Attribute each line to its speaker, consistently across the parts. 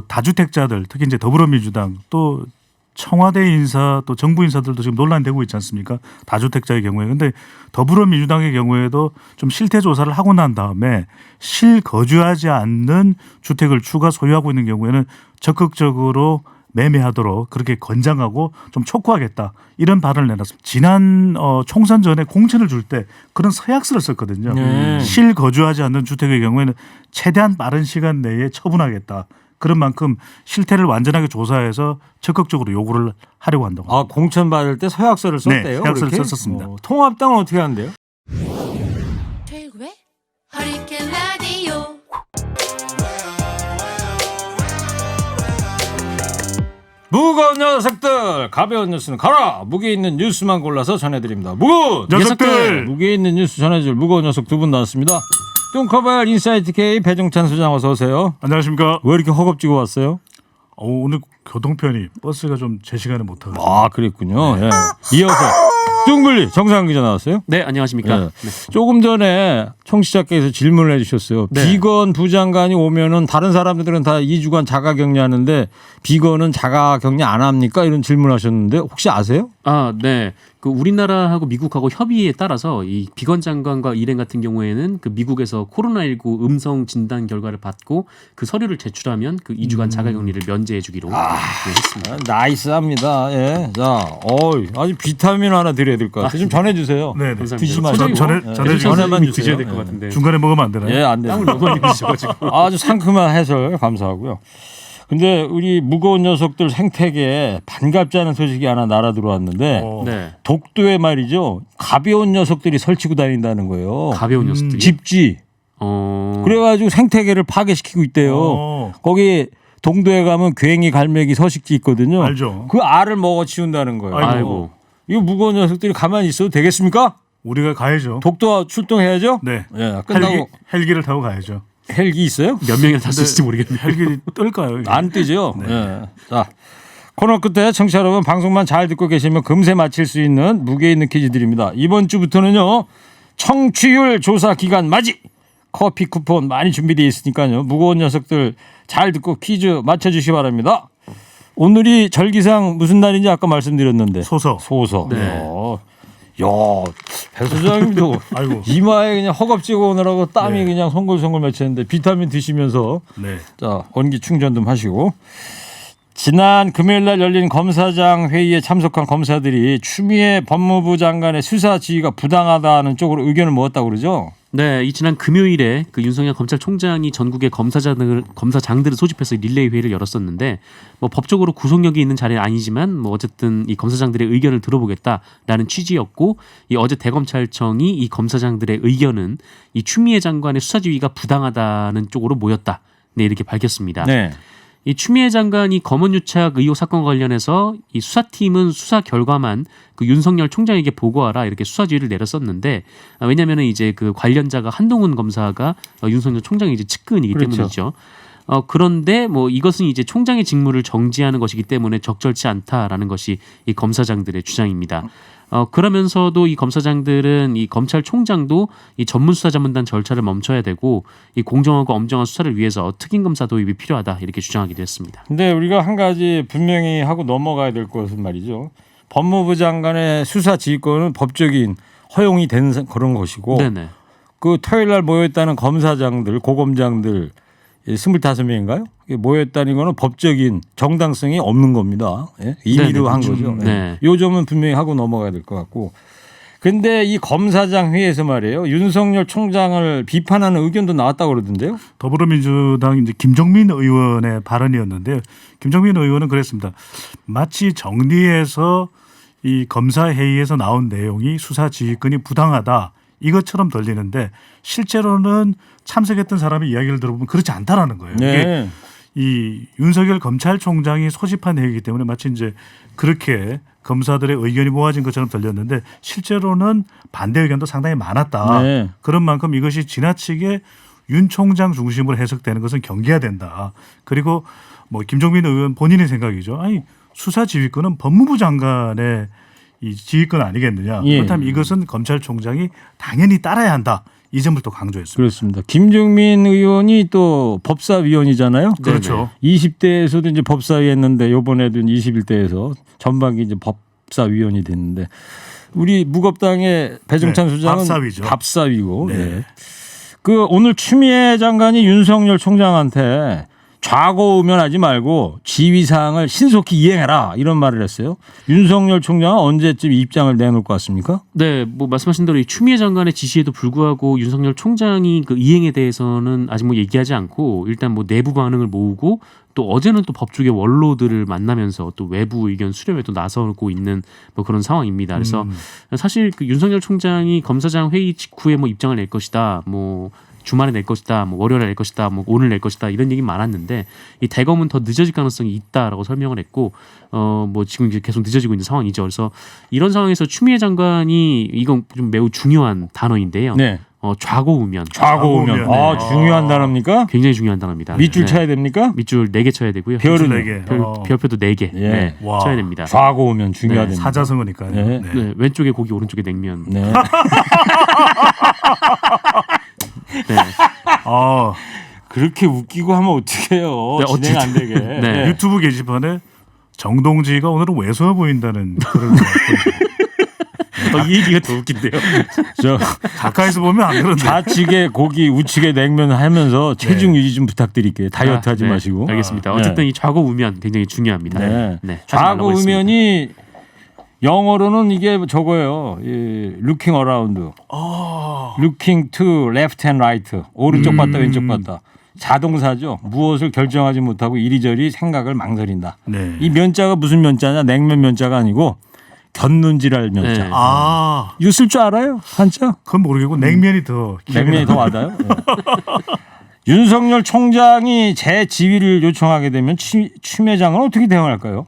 Speaker 1: 다주택자들 특히 이제 더불어민주당 또 청와대 인사 또 정부 인사들도 지금 논란되고 있지 않습니까? 다주택자의 경우에. 근데 더불어민주당의 경우에도 좀 실태 조사를 하고 난 다음에 실거주하지 않는 주택을 추가 소유하고 있는 경우에는 적극적으로 매매하도록 그렇게 권장하고 좀 촉구하겠다 이런 발언을 내놨습니다. 지난 총선 전에 공천을 줄 때 그런 서약서를 썼거든요. 실거주하지 않는 주택의 경우에는 최대한 빠른 시간 내에 처분하겠다. 그런 만큼 실태를 완전하게 조사해서 적극적으로 요구를 하려고 한다고.
Speaker 2: 아, 공천 받을 때 서약서를 썼대요?
Speaker 1: 네, 서약서를 썼습니다.
Speaker 2: 통합당은 어떻게 하는데요?
Speaker 3: 최일구의 허리케인 라디오.
Speaker 2: 무거운 녀석들, 가벼운 뉴스는 가라. 무게 있는 뉴스만 골라서 전해드립니다. 무거운
Speaker 1: 녀석들.
Speaker 2: 무게 있는 뉴스 전해줄 무거운 녀석 두 분 나왔습니다. 뚱커벨 인사이트 K 배종찬 소장 어서 오세요.
Speaker 1: 안녕하십니까.
Speaker 2: 왜 이렇게 허겁지고 왔어요?
Speaker 1: 오늘 교통편이 버스가 좀 제 시간에 못 타가지고.
Speaker 2: 아, 그랬군요. 예. 이어서 뚱블리 정상훈 기자 나왔어요.
Speaker 4: 네, 안녕하십니까.
Speaker 2: 네. 조금 전에 청취자께서 질문을 해주셨어요.
Speaker 4: 네.
Speaker 2: 비건 부장관이 오면은 다른 사람들은 다 2주간 자가격리하는데 비건은 자가격리 안 합니까? 이런 질문하셨는데 혹시 아세요?
Speaker 4: 아, 네. 그 우리나라하고 미국하고 협의에 따라서 이 비건 장관과 일행 같은 경우에는 그 미국에서 코로나19 음성 진단 결과를 받고 그 서류를 제출하면 그 2주간 자가격리를 면제해주기로 했습니다.
Speaker 2: 나이스합니다. 예. 자, 아주 비타민 하나 드려야 될 것 같아요. 좀 전해주세요.
Speaker 1: 네,
Speaker 4: 감사합니다.
Speaker 2: 드시지 마시고.
Speaker 1: 전해주세요.
Speaker 4: 드셔야 될 것 같은데.
Speaker 1: 중간에 먹으면 안 되나요?
Speaker 2: 예, 안 돼요.
Speaker 4: 땀을 너무 많이 드셔가지고.
Speaker 2: 아주 상큼한 해설 감사하고요. 근데 우리 무거운 녀석들 생태계에 반갑지 않은 소식이 하나 날아 들어왔는데
Speaker 4: 네.
Speaker 2: 독도에 말이죠. 가벼운 녀석들이 설치고 다닌다는 거예요.
Speaker 4: 가벼운 녀석들이.
Speaker 2: 집쥐.
Speaker 4: 어.
Speaker 2: 그래가지고 생태계를 파괴시키고 있대요. 거기 동도에 가면 괭이, 갈매기, 서식지 있거든요.
Speaker 1: 알죠.
Speaker 2: 그 알을 먹어 치운다는 거예요.
Speaker 4: 아이고.
Speaker 2: 이 무거운 녀석들이 가만히 있어도 되겠습니까?
Speaker 1: 우리가 가야죠.
Speaker 2: 독도 출동해야죠.
Speaker 1: 네.
Speaker 2: 예, 끝나고
Speaker 1: 헬기를 타고 가야죠.
Speaker 2: 헬기 있어요?
Speaker 4: 몇 명이나 탈 수 있을지 모르겠네요.
Speaker 1: 헬기 뜰까요? 이게?
Speaker 2: 안 뜨죠. 예. 자, 코너 끝에 청취자 여러분 방송만 잘 듣고 계시면 금세 맞힐 수 있는 무게 있는 퀴즈 드립니다. 이번 주부터는요. 청취율 조사 기간 맞이. 커피 쿠폰 많이 준비되어 있으니까요. 무거운 녀석들 잘 듣고 퀴즈 맞춰주시기 바랍니다. 오늘이 절기상 무슨 날인지 아까 말씀드렸는데.
Speaker 1: 소서.
Speaker 4: 네.
Speaker 2: 야, 배 소장님도
Speaker 1: 아이고.
Speaker 2: 이마에 그냥 허겁지겁 오느라고 땀이
Speaker 1: 네.
Speaker 2: 그냥 송골송골 맺혔는데 비타민 드시면서
Speaker 1: 네.
Speaker 2: 자, 원기 충전 좀 하시고. 지난 금요일 날 열린 검사장 회의에 참석한 검사들이 추미애 법무부 장관의 수사 지휘가 부당하다는 쪽으로 의견을 모았다고 그러죠.
Speaker 4: 네, 이 지난 금요일에 그 윤석열 검찰총장이 전국의 검사장들을 소집해서 릴레이 회의를 열었었는데 뭐 법적으로 구속력이 있는 자리는 아니지만 뭐 어쨌든 이 검사장들의 의견을 들어보겠다라는 취지였고 이 어제 대검찰청이 이 검사장들의 의견은 이 추미애 장관의 수사 지휘가 부당하다는 쪽으로 모였다. 네, 이렇게 밝혔습니다.
Speaker 2: 네.
Speaker 4: 이 추미애 장관이 검언유착 의혹 사건 관련해서 이 수사팀은 수사 결과만 그 윤석열 총장에게 보고하라 이렇게 수사 지휘를 내렸었는데 왜냐하면은 이제 그 관련자가 한동훈 검사가 윤석열 총장의 이제 측근이기
Speaker 2: 그렇죠.
Speaker 4: 때문이죠. 그런데 뭐 이것은 이제 총장의 직무를 정지하는 것이기 때문에 적절치 않다라는 것이 이 검사장들의 주장입니다. 그러면서도 이 검사장들은 이 검찰총장도 이 전문수사자문단 절차를 멈춰야 되고 이 공정하고 엄정한 수사를 위해서 특임검사 도입이 필요하다 이렇게 주장하기도 했습니다.
Speaker 2: 근데 우리가 한 가지 분명히 하고 넘어가야 될 것은 말이죠. 법무부 장관의 수사 지휘권은 법적인 허용이 된 그런 것이고
Speaker 4: 네네.
Speaker 2: 그 토요일 날 모였다는 검사장들, 고검장들 25명인가요? 모였다는 거는 법적인 정당성이 없는 겁니다. 예? 임의로 한 거죠.
Speaker 4: 네.
Speaker 2: 요 점은 분명히 하고 넘어가야 될 것 같고. 근데 이 검사장 회의에서 말이에요. 윤석열 총장을 비판하는 의견도 나왔다고 그러던데요.
Speaker 1: 더불어민주당 이제 김종민 의원의 발언이었는데요. 김종민 의원은 그랬습니다. 마치 정리해서 이 검사회의에서 나온 내용이 수사 지휘권이 부당하다. 이것처럼 들리는데 실제로는 참석했던 사람의 이야기를 들어보면 그렇지 않다라는 거예요.
Speaker 2: 네.
Speaker 1: 이게 이 윤석열 검찰총장이 소집한 회의이기 때문에 마치 이제 그렇게 검사들의 의견이 모아진 것처럼 들렸는데 실제로는 반대 의견도 상당히 많았다.
Speaker 2: 네.
Speaker 1: 그런 만큼 이것이 지나치게 윤 총장 중심으로 해석되는 것은 경계해야 된다. 그리고 뭐 김종민 의원 본인의 생각이죠. 아니 수사 지휘권은 법무부 장관의 이 지휘권 아니겠느냐.
Speaker 2: 예.
Speaker 1: 그렇다면 이것은 검찰총장이 당연히 따라야 한다. 이 점을 또 강조했습니다.
Speaker 2: 그렇습니다. 김종민 의원이 또 법사위원이잖아요.
Speaker 1: 그렇죠.
Speaker 2: 20대에서도 이제 법사위 했는데 이번에도 21대에서 전반기 이제 법사위원이 됐는데 우리 무겁당의 배정찬
Speaker 1: 네,
Speaker 2: 소장은
Speaker 1: 밥사위죠.
Speaker 2: 밥사위고
Speaker 1: 네.
Speaker 2: 네. 그 오늘 추미애 장관이 윤석열 총장한테 좌고우면하지 말고 지휘사항을 신속히 이행해라 이런 말을 했어요. 윤석열 총장은 언제쯤 입장을 내놓을 것 같습니까?
Speaker 4: 네, 뭐 말씀하신 대로 이 추미애 장관의 지시에도 불구하고 윤석열 총장이 그 이행에 대해서는 아직 뭐 얘기하지 않고 일단 뭐 내부 반응을 모으고 또 어제는 또 법조계 원로들을 만나면서 또 외부 의견 수렴에 또 나서고 있는 뭐 그런 상황입니다. 그래서 사실 그 윤석열 총장이 검사장 회의 직후에 뭐 입장을 낼 것이다, 뭐 주말에 낼 것이다, 뭐 월요일에 낼 것이다, 뭐 오늘 낼 것이다 이런 얘기 많았는데 이 대검은 더 늦어질 가능성이 있다라고 설명을 했고 뭐 지금 이제 계속 늦어지고 있는 상황이죠. 그래서 이런 상황에서 추미애 장관이 이건 좀 매우 중요한 단어인데요.
Speaker 2: 네.
Speaker 4: 좌고우면
Speaker 2: 좌고우면.
Speaker 1: 좌고우면.
Speaker 2: 아,
Speaker 1: 네.
Speaker 2: 중요한 단어입니까?
Speaker 4: 굉장히 중요한 단어입니다.
Speaker 2: 밑줄
Speaker 4: 네.
Speaker 2: 쳐야 됩니까?
Speaker 4: 밑줄 4개 쳐야 되고요.
Speaker 2: 별은
Speaker 1: 네 개.
Speaker 4: 별표도 4개
Speaker 2: 예.
Speaker 4: 네,
Speaker 1: 와.
Speaker 4: 쳐야 됩니다.
Speaker 2: 좌고우면 중요하답니다.
Speaker 1: 사자성어니까요.
Speaker 2: 네.
Speaker 1: 네.
Speaker 4: 네, 왼쪽에 고기 오른쪽에 냉면.
Speaker 2: 네.
Speaker 4: 네.
Speaker 1: 아,
Speaker 2: 그렇게 웃기고 하면 어떡해요.
Speaker 4: 네,
Speaker 2: 진행 안 되게.
Speaker 4: 네.
Speaker 1: 유튜브 게시판에 정동지가 오늘은 왜소해 보인다는 그런 거.
Speaker 4: 이 얘기가 더 웃긴데요.
Speaker 2: 저
Speaker 1: 가까이서 보면 안 그런데.
Speaker 2: 좌측에 고기 우측에 냉면 하면서 체중 유지 좀 부탁드릴게요. 다이어트 하지
Speaker 4: 네,
Speaker 2: 마시고.
Speaker 4: 알겠습니다.
Speaker 2: 네.
Speaker 4: 어쨌든 이 좌고우면 굉장히 중요합니다.
Speaker 2: 네.
Speaker 4: 네. 하지 말라고 했습니다.
Speaker 2: 좌고우면이 영어로는 이게 저거예요. 이 looking around, looking to left and right. 오른쪽 봤다 왼쪽 봤다. 자동사죠. 무엇을 결정하지 못하고 이리저리 생각을 망설인다.
Speaker 1: 네.
Speaker 2: 이 면자가 무슨 면자냐? 냉면 면자가 아니고 견눈질할 면자.
Speaker 4: 네.
Speaker 1: 아,
Speaker 2: 이거 쓸 줄 알아요? 한자?
Speaker 1: 그건 모르겠고 냉면이 더
Speaker 2: 냉면이 더 와닿아요? 네. 윤석열 총장이 재지휘를 요청하게 되면 추미애장은 어떻게 대응할까요?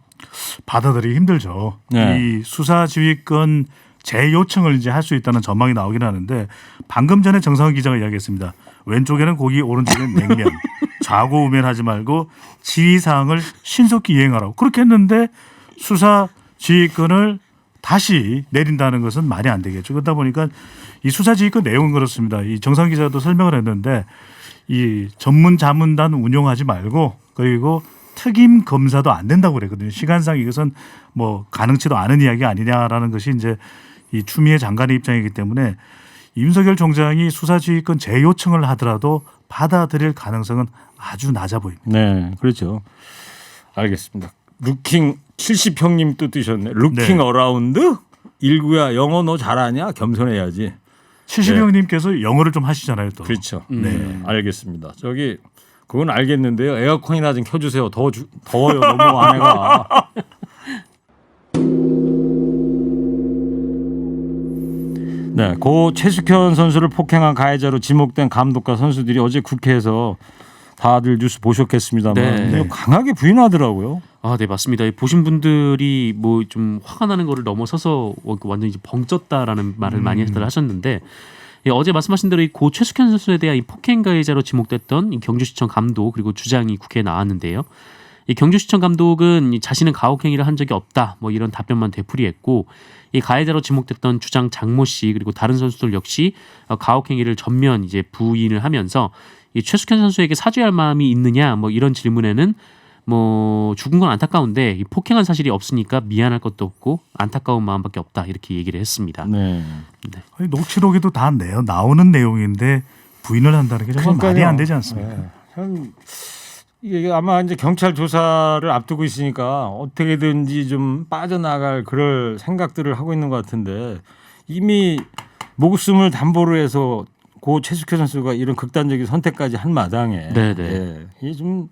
Speaker 1: 받아들이기 힘들죠.
Speaker 2: 네.
Speaker 1: 이 수사지휘권 재요청을 이제 할 수 있다는 전망이 나오긴 하는데 방금 전에 정상훈 기자가 이야기했습니다. 왼쪽에는 고기, 오른쪽에는 냉면. 좌고우면하지 말고 지휘사항을 신속히 이행하라고. 그렇게 했는데 수사지휘권을 다시 내린다는 것은 말이 안 되겠죠. 그러다 보니까 이 수사지휘권 내용은 그렇습니다. 이 정상 기자도 설명을 했는데 이 전문 자문단 운용하지 말고 그리고 특임 검사도 안 된다고 그랬거든요. 시간상 이것은 뭐 가능치도 않은 이야기 아니냐라는 것이 이제 이 추미애 장관의 입장이기 때문에 윤석열 총장이 수사지휘권 재요청을 하더라도 받아들일 가능성은 아주 낮아 보입니다.
Speaker 2: 네, 그렇죠. 알겠습니다. 루킹 70형님 또 뜨셨네. 루킹
Speaker 1: 네.
Speaker 2: 어라운드? 일구야 영어 너 잘하냐? 겸손해야지.
Speaker 1: 70형님께서 영어를 좀 하시잖아요. 또.
Speaker 2: 그렇죠.
Speaker 1: 네.
Speaker 2: 알겠습니다. 저기 그건 알겠는데요. 에어컨이나 좀 켜주세요. 더워요. 너무 안에가. 네, 고 최숙현 선수를 폭행한 가해자로 지목된 감독과 선수들이 어제 국회에서 다들 뉴스 보셨겠습니다만
Speaker 4: 네.
Speaker 2: 강하게 부인하더라고요.
Speaker 4: 아, 네, 맞습니다. 보신 분들이 뭐 좀 화가 나는 거를 넘어서서 완전 이제 벙쪘다라는 말을 많이들 하셨는데 예, 어제 말씀하신 대로 이 고 최숙현 선수에 대한 이 폭행 가해자로 지목됐던 이 경주시청 감독 그리고 주장이 국회에 나왔는데요. 이 경주시청 감독은 이 자신은 가혹행위를 한 적이 없다 뭐 이런 답변만 되풀이했고 이 가해자로 지목됐던 주장 장모 씨 그리고 다른 선수들 역시 가혹행위를 전면 이제 부인을 하면서 이 최숙현 선수에게 사죄할 마음이 있느냐 뭐 이런 질문에는 뭐 죽은 건 안타까운데 이 폭행한 사실이 없으니까 미안할 것도 없고 안타까운 마음밖에 없다 이렇게 얘기를 했습니다.
Speaker 2: 네.
Speaker 1: 아니, 녹취록에도 다 나오는 내용인데 부인을 한다는 게 정말 말이 안 되지 않습니까?
Speaker 2: 네. 참 이게 아마 이제 경찰 조사를 앞두고 있으니까 어떻게든지 좀 빠져나갈 그럴 생각들을 하고 있는 것 같은데 이미 목숨을 담보로 해서 고 최숙현 선수가 이런 극단적인 선택까지 한 마당에
Speaker 4: 네네.
Speaker 2: 예, 이게 좀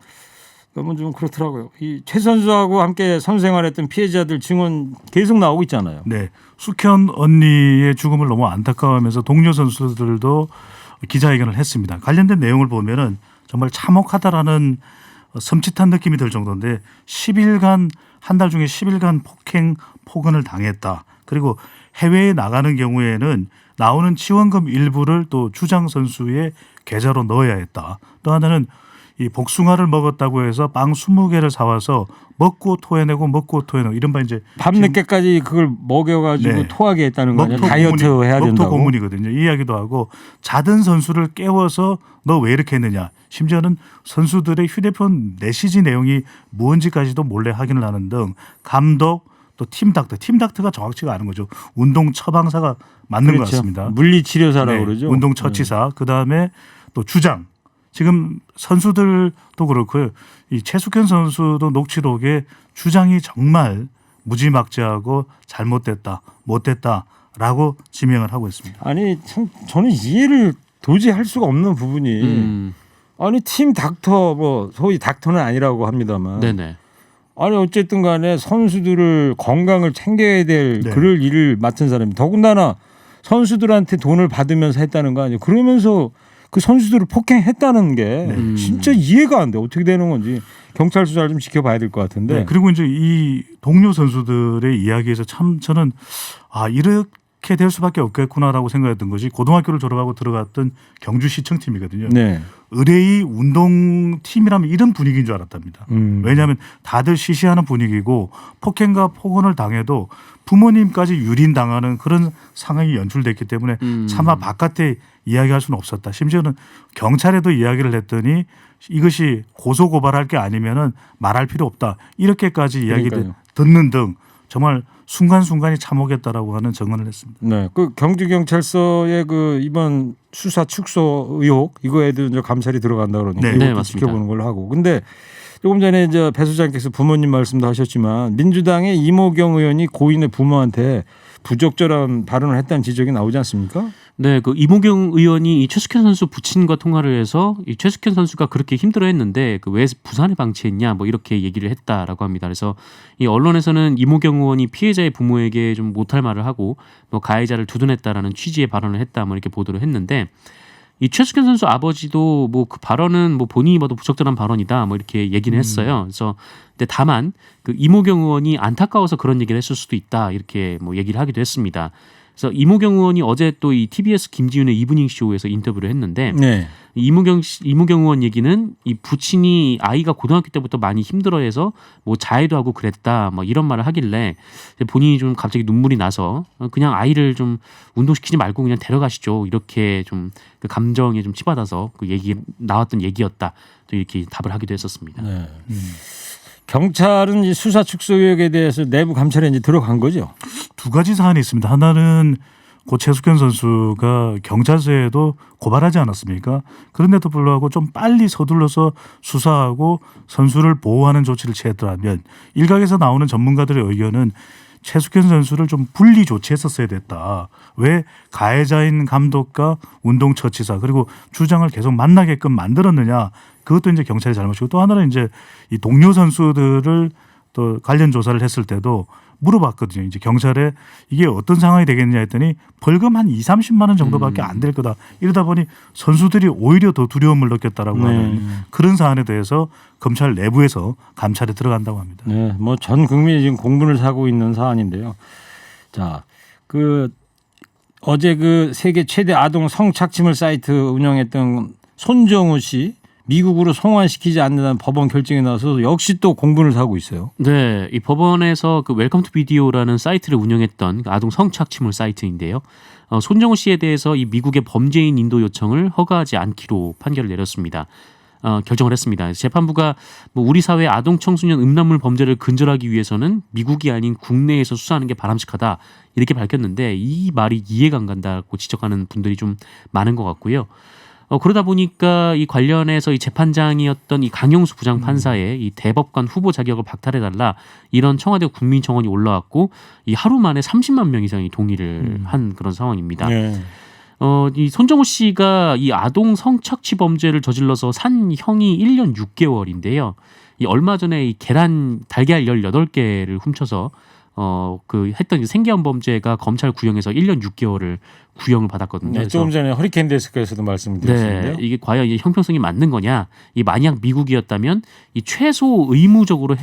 Speaker 2: 너무 좀 그렇더라고요. 이 최 선수하고 함께 선수 생활했던 피해자들 증언 계속 나오고 있잖아요.
Speaker 1: 네, 숙현 언니의 죽음을 너무 안타까워하면서 동료 선수들도 기자회견을 했습니다. 관련된 내용을 보면은 정말 참혹하다라는 섬찟한 느낌이 들 정도인데 10일간 한 달 중에 10일간 폭언을 당했다. 그리고 해외에 나가는 경우에는 나오는 지원금 일부를 또 주장 선수의 계좌로 넣어야 했다. 또 하나는 이 복숭아를 먹었다고 해서 빵 20개를 사와서 먹고 토해내고 이른바 이제
Speaker 2: 밤 늦게까지 그걸 먹여가지고
Speaker 1: 네.
Speaker 2: 토하게 했다는 거 아니에요? 다이어트 해야
Speaker 1: 먹토
Speaker 2: 된다고.
Speaker 1: 고문이거든요. 이 이야기도 하고 자던 선수를 깨워서 너 왜 이렇게 했느냐. 심지어는 선수들의 휴대폰 메시지 내용이 무언지까지도 몰래 확인을 하는 등 감독 또 팀닥터가 정확치가 않은 거죠. 운동 처방사가 맞는 것 같습니다.
Speaker 2: 물리치료사라고
Speaker 1: 네,
Speaker 2: 그러죠.
Speaker 1: 운동 처치사. 그다음에 또 주장. 지금 선수들도 그렇고요. 이 최숙현 선수도 녹취록에 주장이 정말 무지막지하고 잘못됐다, 못됐다라고 지명을 하고 있습니다.
Speaker 2: 아니 참 저는 이해를 도저히 할 수가 없는 부분이 아니 팀 닥터 뭐 소위 닥터는 아니라고 합니다만
Speaker 4: 네네.
Speaker 2: 아니 어쨌든 간에 선수들을 건강을 챙겨야 될
Speaker 1: 네.
Speaker 2: 그럴 일을 맡은 사람이 더군다나 선수들한테 돈을 받으면서 했다는 거 아니에요. 그러면서 그 선수들을 폭행했다는 게 진짜 이해가 안 돼. 어떻게 되는 건지 경찰 수사를 좀 지켜봐야 될 것 같은데.
Speaker 1: 네, 그리고 이제 이 동료 선수들의 이야기에서 참 저는 이렇게 될 수밖에 없겠구나라고 생각했던 것이 고등학교를 졸업하고 들어갔던 경주시청팀이거든요.
Speaker 2: 네.
Speaker 1: 의뢰의 운동팀이라면 이런 분위기인 줄 알았답니다. 왜냐하면 다들 시시하는 분위기고 폭행과 폭언을 당해도 부모님까지 유린당하는 그런 상황이 연출됐기 때문에 차마 바깥에 이야기할 수는 없었다. 심지어는 경찰에도 이야기를 했더니 이것이 고소고발할 게 아니면은 말할 필요 없다. 이렇게까지 이야기를
Speaker 2: 그러니까요.
Speaker 1: 듣는 등 정말 순간순간이 참혹했다라고 하는 증언을 했습니다.
Speaker 2: 네, 그 경주경찰서의 그 이번 수사 축소 의혹 이거에도 이제 감찰이 들어간다 그러니까
Speaker 1: 네.
Speaker 2: 이것도
Speaker 4: 네, 맞습니다.
Speaker 2: 지켜보는 걸로 하고. 근데 조금 전에 이제 배 소장께서 부모님 말씀도 하셨지만 민주당의 이모경 의원이 고인의 부모한테 부적절한 발언을 했다는 지적이 나오지 않습니까?
Speaker 4: 네, 그 이모경 의원이 이 최숙현 선수 부친과 통화를 해서 이 최숙현 선수가 그렇게 힘들어했는데 그 왜 부산에 방치했냐 뭐 이렇게 얘기를 했다라고 합니다. 그래서 이 언론에서는 이모경 의원이 피해자의 부모에게 좀 못할 말을 하고 뭐 가해자를 두둔했다라는 취지의 발언을 했다 뭐 이렇게 보도를 했는데 이 최숙현 선수 아버지도 뭐 그 발언은 뭐 본인이 봐도 부적절한 발언이다 뭐 이렇게 얘기는 했어요. 그래서 근데 다만 그 이모경 의원이 안타까워서 그런 얘기를 했을 수도 있다 이렇게 뭐 얘기를 하기도 했습니다. 그래서 이모경 의원이 어제 또 이 TBS 김지윤의 이브닝 쇼에서 인터뷰를 했는데
Speaker 2: 네.
Speaker 4: 이모경 의원 얘기는 이 부친이 아이가 고등학교 때부터 많이 힘들어해서 뭐 자해도 하고 그랬다 뭐 이런 말을 하길래 본인이 좀 갑자기 눈물이 나서 그냥 아이를 좀 운동시키지 말고 그냥 데려가시죠 이렇게 좀 그 감정에 좀 치받아서 그 얘기 나왔던 얘기였다 또 이렇게 답을 하기도 했었습니다.
Speaker 2: 네. 경찰은 이 수사 축소 의혹에 대해서 내부 감찰에 이제 들어간 거죠.
Speaker 1: 두 가지 사안이 있습니다. 하나는 고 최숙현 선수가 경찰서에도 고발하지 않았습니까? 그런데도 불구하고 좀 빨리 서둘러서 수사하고 선수를 보호하는 조치를 취했더라면 일각에서 나오는 전문가들의 의견은 최숙현 선수를 좀 분리 조치했었어야 됐다. 왜 가해자인 감독과 운동처치사 그리고 주장을 계속 만나게끔 만들었느냐. 그것도 이제 경찰의 잘못이고 또 하나는 이제 이 동료 선수들을 또 관련 조사를 했을 때도 물어봤거든요. 이제 경찰에 이게 어떤 상황이 되겠느냐 했더니 벌금 한 2-30만 원 정도밖에 안 될 거다. 이러다 보니 선수들이 오히려 더 두려움을 느꼈다라고 하는 그런 사안에 대해서 검찰 내부에서 감찰에 들어간다고 합니다.
Speaker 2: 네, 뭐 전 국민이 지금 공분을 사고 있는 사안인데요. 자, 그 어제 그 세계 최대 아동 성착취물 사이트 운영했던 손정우 씨 미국으로 송환시키지 않는다는 법원 결정이 나서 역시 또 공분을 사고 있어요.
Speaker 4: 네, 이 법원에서 그 웰컴 투 비디오라는 사이트를 운영했던 그 아동 성착취물 사이트인데요. 손정우 씨에 대해서 이 미국의 범죄인 인도 요청을 허가하지 않기로 판결을 내렸습니다. 결정을 했습니다. 재판부가 뭐 우리 사회 아동 청소년 음란물 범죄를 근절하기 위해서는 미국이 아닌 국내에서 수사하는 게 바람직하다 이렇게 밝혔는데 이 말이 이해가 안 간다고 지적하는 분들이 좀 많은 것 같고요. 그러다 보니까 이 관련해서 이 재판장이었던 이 강용수 부장판사의 이 대법관 후보 자격을 박탈해달라 이런 청와대 국민청원이 올라왔고 이 하루 만에 30만 명 이상이 동의를 한 그런 상황입니다.
Speaker 2: 네.
Speaker 4: 이 손정우 씨가 이 아동 성착취 범죄를 저질러서 산 형이 1년 6개월인데요. 이 얼마 전에 이 달걀 18개를 훔쳐서 그 했던 이 생계형 범죄가 검찰 구형에서 1년 6개월을 구형을 받았거든요.
Speaker 2: 네,
Speaker 4: 그래서
Speaker 2: 조금 전에 허리케인 데스크에서도 말씀드렸는데요.
Speaker 4: 네, 이게 과연 이 형평성이 맞는 거냐? 이 만약 미국이었다면 이 최소 의무적으로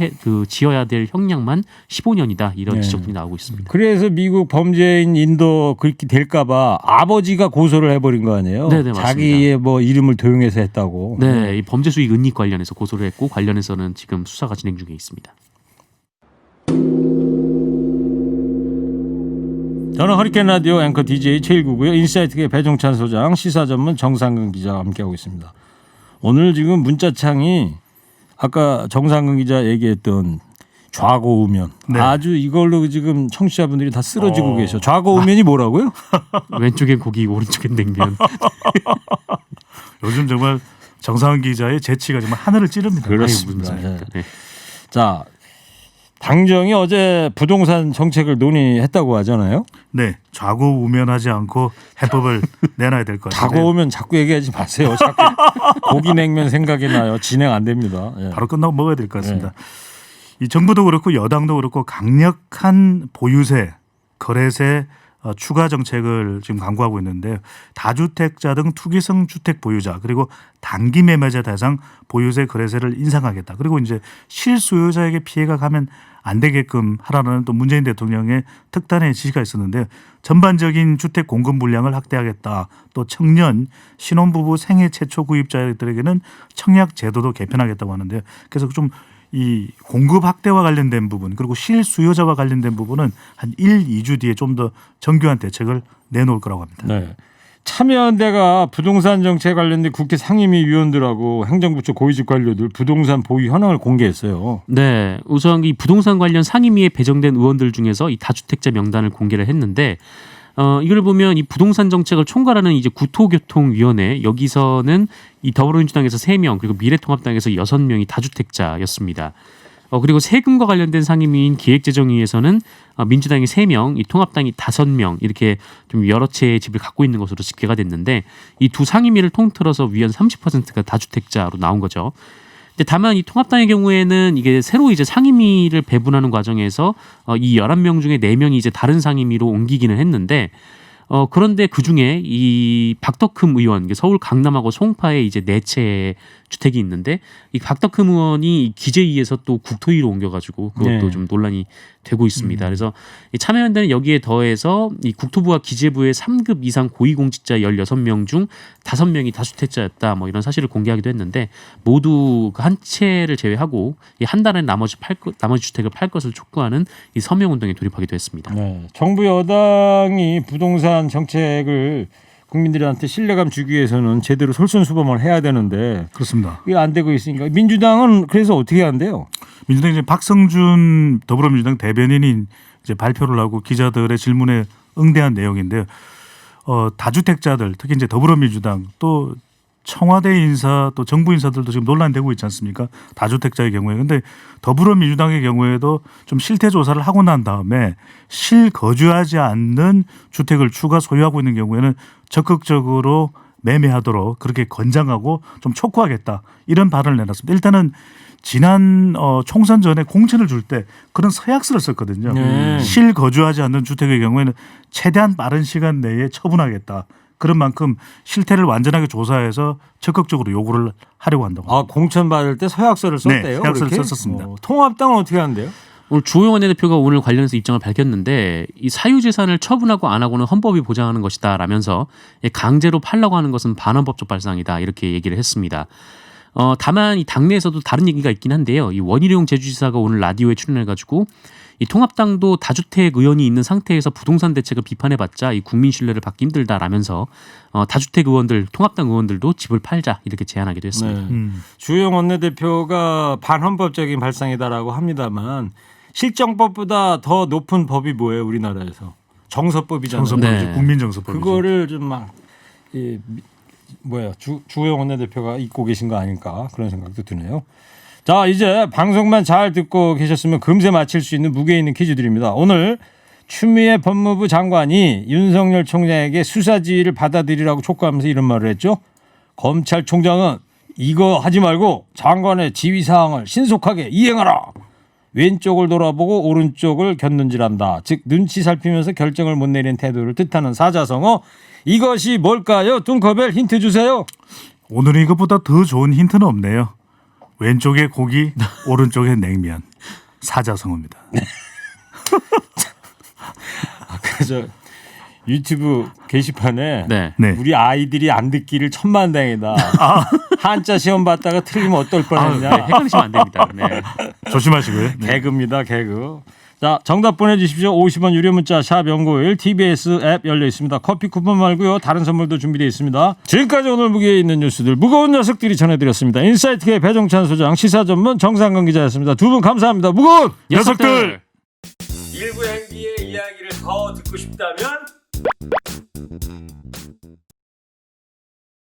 Speaker 4: 지어야 될 형량만 15년이다 이런
Speaker 2: 네.
Speaker 4: 지적들이 나오고 있습니다.
Speaker 2: 그래서 미국 범죄인 인도 그렇게 될까봐 아버지가 고소를 해버린 거 아니에요?
Speaker 4: 네네, 맞습니다.
Speaker 2: 자기의 뭐 이름을 도용해서 했다고.
Speaker 4: 네, 이 범죄 수익 은닉 관련해서 고소를 했고 관련해서는 지금 수사가 진행 중에 있습니다.
Speaker 2: 저는 허리케인 라디오 앵커 DJ 최일구고요. 인사이트의 배종찬 소장, 시사 전문 정상근 기자와 함께하고 있습니다. 오늘 지금 문자창이 아까 정상근 기자 얘기했던 좌고우면
Speaker 1: 네.
Speaker 2: 아주 이걸로 지금 청취자분들이 다 쓰러지고 계셔. 좌고우면이 뭐라고요?
Speaker 4: 왼쪽엔 고기, 오른쪽엔 냉면.
Speaker 1: 요즘 정말 정상훈 기자의 재치가 정말 하늘을 찌릅니다.
Speaker 2: 그렇습니다.
Speaker 4: 아이고, 문자. 네.
Speaker 2: 자, 당정이 어제 부동산 정책을 논의했다고 하잖아요.
Speaker 1: 네, 좌고우면하지 않고 해법을 내놔야 될 것 같아요.
Speaker 2: 좌고우면 자꾸 얘기하지 마세요. 자꾸 고기 냉면 생각이 나요. 진행 안 됩니다. 예.
Speaker 1: 바로 끝나고 먹어야 될 것 같습니다. 이 정부도 그렇고 여당도 그렇고 강력한 보유세, 거래세 추가 정책을 지금 강구하고 있는데요. 다주택자 등 투기성 주택 보유자 그리고 단기 매매자 대상 보유세 거래세를 인상하겠다. 그리고 이제 실소유자에게 피해가 가면 안 되게끔 하라는 또 문재인 대통령의 특단의 지시가 있었는데요. 전반적인 주택 공급 물량을 확대하겠다. 또 청년, 신혼부부 생애 최초 구입자들에게는 청약 제도도 개편하겠다고 하는데요. 그래서 좀 이 공급 확대와 관련된 부분 그리고 실수요자와 관련된 부분은 한 1, 2주 뒤에 좀 더 정교한 대책을 내놓을 거라고 합니다.
Speaker 2: 네. 참여연대가 부동산 정책 관련된 국회 상임위 위원들하고 행정부 쪽 고위직 관료들 부동산 보유 현황을 공개했어요.
Speaker 4: 네, 우선 이 부동산 관련 상임위에 배정된 의원들 중에서 이 다주택자 명단을 공개를 했는데 이걸 보면 이 부동산 정책을 총괄하는 이제 국토교통위원회 여기서는 이 더불어민주당에서 3명 그리고 미래통합당에서 6명이 다주택자였습니다. 그리고 세금과 관련된 상임위인 기획재정위에서는 민주당이 3명, 이 통합당이 5명 이렇게 좀 여러 채의 집을 갖고 있는 것으로 집계가 됐는데 이 두 상임위를 통틀어서 위원 30%가 다주택자로 나온 거죠. 근데 다만 이 통합당의 경우에는 이게 새로 이제 상임위를 배분하는 과정에서 이 11명 중에 4명이 이제 다른 상임위로 옮기기는 했는데 그런데 그 중에 이 박덕흠 의원, 서울 강남하고 송파에 이제 4채의 주택이 있는데 이 박덕흠 의원이 기재위에서 또 국토위로 옮겨가지고 그것도
Speaker 2: 네.
Speaker 4: 좀 논란이 되고 있습니다. 그래서 이 참여연대는 여기에 더해서 이 국토부와 기재부의 3급 이상 고위공직자 16명 중 5명이 다주택자였다. 뭐 이런 사실을 공개하기도 했는데 모두 그 한 채를 제외하고 이 한 달에 나머지 주택을 팔 것을 촉구하는 이 서명 운동에 돌입하기도 했습니다.
Speaker 2: 네. 정부 여당이 부동산 정책을 국민들한테 신뢰감 주기 위해서는 제대로 솔선수범을 해야 되는데
Speaker 1: 그렇습니다.
Speaker 2: 이게 안 되고 있으니까 민주당은 그래서 어떻게 한대요?
Speaker 1: 민주당 이제 박성준 더불어민주당 대변인이 이제 발표를 하고 기자들의 질문에 응대한 내용인데요. 다주택자들 특히 이제 더불어민주당 또 청와대 인사 또 정부 인사들도 지금 논란되고 있지 않습니까? 다주택자의 경우에. 근데 더불어민주당의 경우에도 좀 실태 조사를 하고 난 다음에 실거주하지 않는 주택을 추가 소유하고 있는 경우에는 적극적으로 매매하도록 그렇게 권장하고 좀 촉구하겠다. 이런 발언을 내놨습니다. 일단은 지난 총선 전에 공천을 줄 때 그런 서약서를 썼거든요.
Speaker 2: 네.
Speaker 1: 실거주하지 않는 주택의 경우에는 최대한 빠른 시간 내에 처분하겠다. 그런 만큼 실태를 완전하게 조사해서 적극적으로 요구를 하려고 한다고.
Speaker 2: 아, 공천 받을 때 서약서를 썼대요.
Speaker 1: 네, 서약서를
Speaker 2: 그렇게?
Speaker 1: 썼습니다.
Speaker 2: 통합당은 어떻게 하는데요?
Speaker 4: 오늘 주호영 원내대표가 오늘 관련해서 입장을 밝혔는데 이 사유재산을 처분하고 안 하고는 헌법이 보장하는 것이다 라면서 강제로 팔라고 하는 것은 반헌법적 발상이다 이렇게 얘기를 했습니다. 다만 이 당내에서도 다른 얘기가 있긴 한데요. 이 원희룡 제주지사가 오늘 라디오에 출연해가지고 이 통합당도 다주택 의원이 있는 상태에서 부동산 대책을 비판해봤자 이 국민 신뢰를 받기 힘들다라면서 다주택 의원들, 통합당 의원들도 집을 팔자 이렇게 제안하기도 했습니다.
Speaker 2: 네. 주호영 원내대표가 반헌법적인 발상이다라고 합니다만 실정법보다 더 높은 법이 뭐예요 우리나라에서? 정서법이잖아요.
Speaker 1: 정서법이죠.
Speaker 4: 네.
Speaker 1: 국민정서법이죠.
Speaker 2: 그거를 좀 막 주호영 원내대표가 잊고 계신 거 아닐까 그런 생각도 드네요. 자, 이제 방송만 잘 듣고 계셨으면 금세 맞힐 수 있는 무게 있는 퀴즈 드립니다. 오늘 추미애 법무부 장관이 윤석열 총장에게 수사 지휘를 받아들이라고 촉구하면서 이런 말을 했죠. 검찰총장은 이거 하지 말고 장관의 지휘 사항을 신속하게 이행하라. 왼쪽을 돌아보고 오른쪽을 곁눈질한다. 즉 눈치 살피면서 결정을 못 내리는 태도를 뜻하는 사자성어. 이것이 뭘까요? 뚱커벨 힌트 주세요.
Speaker 1: 오늘은 이것보다 더 좋은 힌트는 없네요. 왼쪽에 고기, 오른쪽에 냉면. 사자성어입니다.
Speaker 2: 그래서 유튜브 게시판에
Speaker 4: 네.
Speaker 1: 네.
Speaker 2: 우리 아이들이 안 듣기를 천만다행이다. 한자 시험 봤다가 틀리면 어떨
Speaker 4: 네,
Speaker 2: 뻔했냐.
Speaker 4: 헷갈리시면 안 됩니다. 네.
Speaker 1: 조심하시고요. 네.
Speaker 2: 개그입니다. 개그. 자, 정답 보내주십시오. 50원 유료 문자 샵 연구일 TBS 앱 열려 있습니다. 커피 쿠폰 말고요. 다른 선물도 준비되어 있습니다. 지금까지 오늘 무게에 있는 뉴스들 무거운 녀석들이 전해드렸습니다. 인사이트의 배종찬 소장, 시사 전문 정상근 기자였습니다. 두 분 감사합니다. 무거운
Speaker 1: 녀석들!
Speaker 2: 일부 행기의 이야기를 더 듣고 싶다면